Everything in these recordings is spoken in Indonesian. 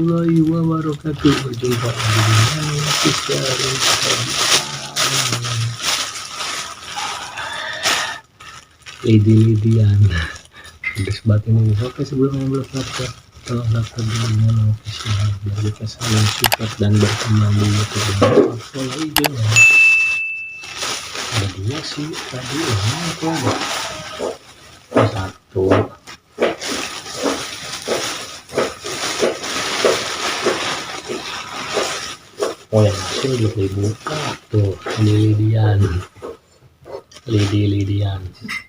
warahmatullahi wabarakatuh. Berjumpa lagi dengan sosial Lidi Lidian. Pedas banget ini. Oke, sebelumnya belum subscribe, tolong subscribe dengan official biar kita saling support dan berkembang di YouTube dan follow IG-nya. Ada dua sih tadi, itu ada satu. Oh, yang Asin belum dibuka tuh, Lidian, Lidi Lidian,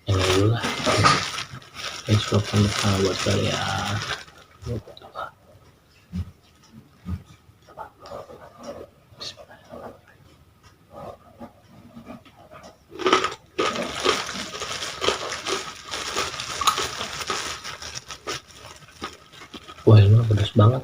yang itu lah. Facebook pendekat buat kalian. Wah, ini pedas banget.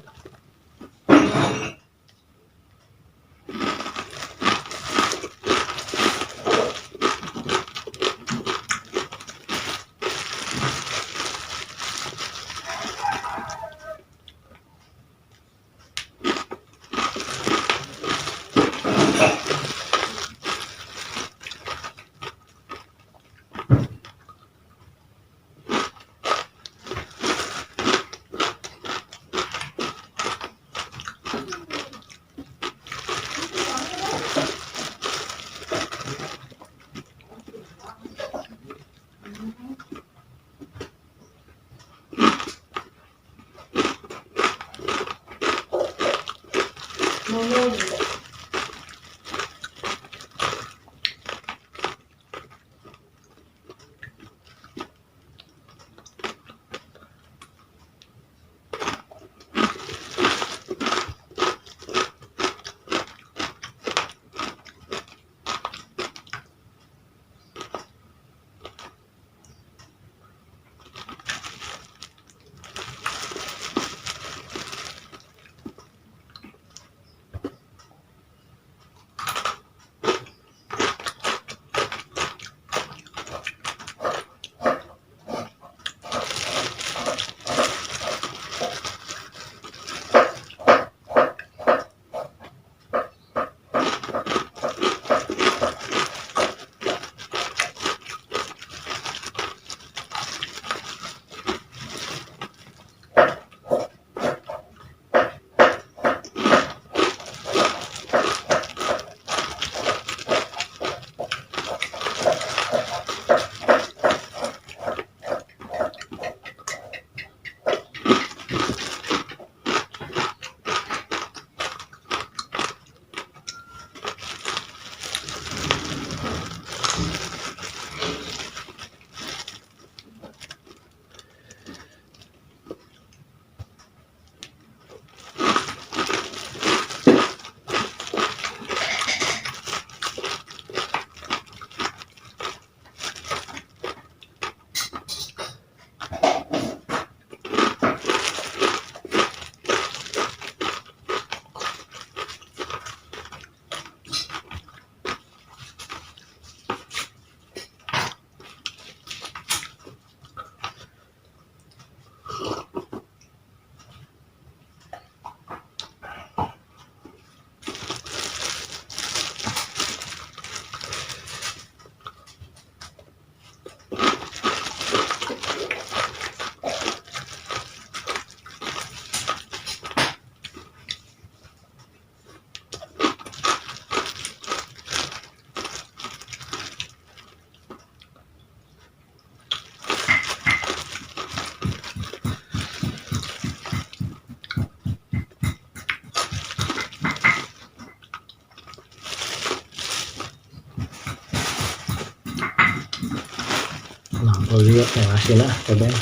Nah, juga yang Asin lah, cobain.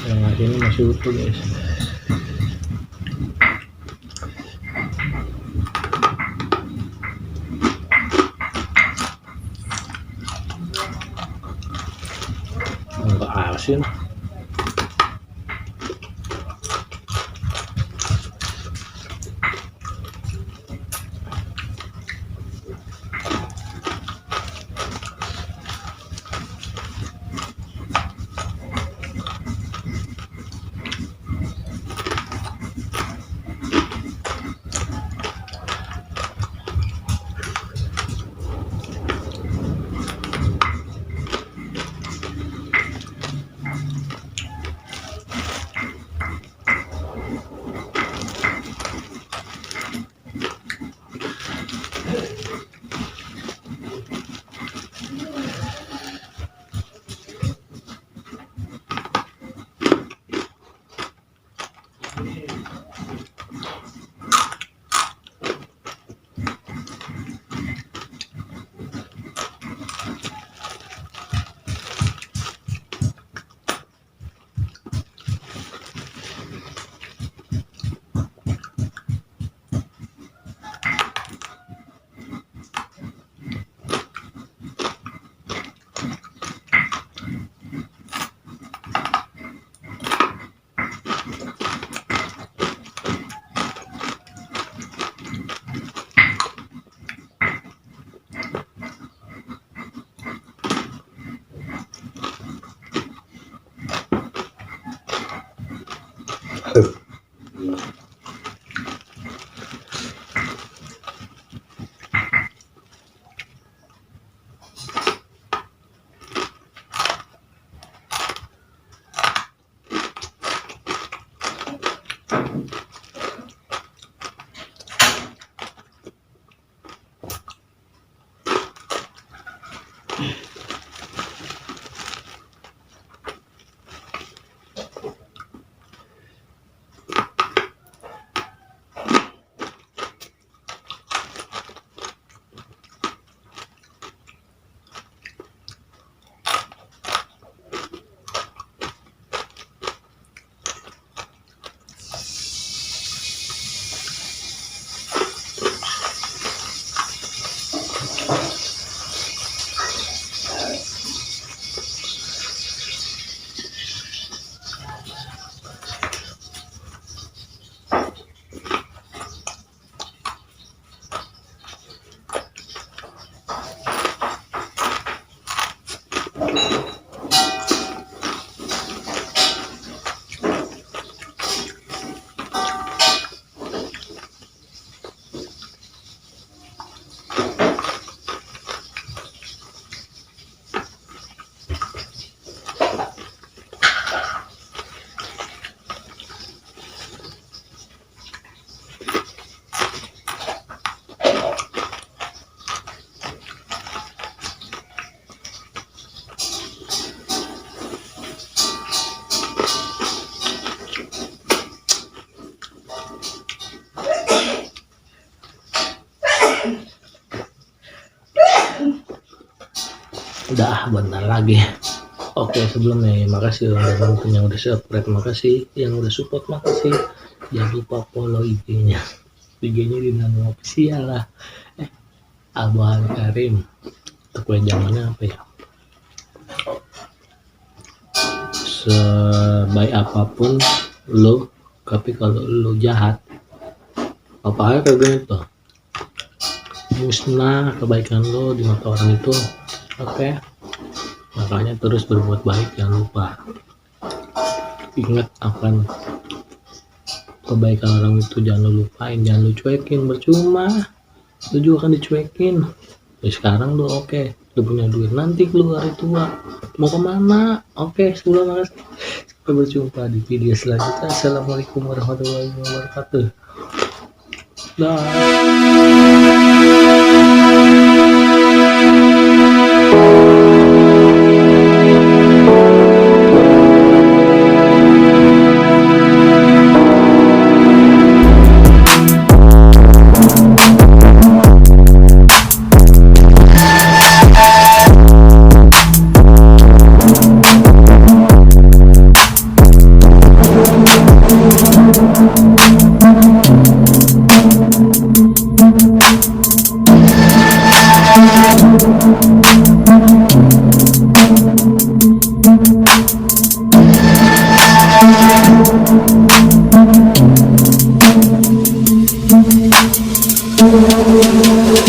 Yang Asin ini masih utuh, guys. Enggak asin. Udah bentar lagi. Oke, sebelumnya makasih yang udah nonton, yang udah subscribe, makasih yang udah support, makasih. Jangan lupa follow IG-nya. IG-nya di nama official lah. Abang Karim. Untuk zamannya apa ya? Sebaik apapun lo, tapi kalau lo jahat, apa kayak gitu, musnah kebaikan lo di mata orang itu. Oke, makanya terus berbuat baik, jangan lupa. Ingat akan kebaikan orang itu, jangan lo lupain, jangan lo cuekin. Percuma, lo juga akan dicuekin. Sekarang lo oke, lo punya duit, nanti keluar hari tua mau kemana? Oke, sebelum makasih. Sampai berjumpa di video selanjutnya. Assalamualaikum warahmatullahi wabarakatuh.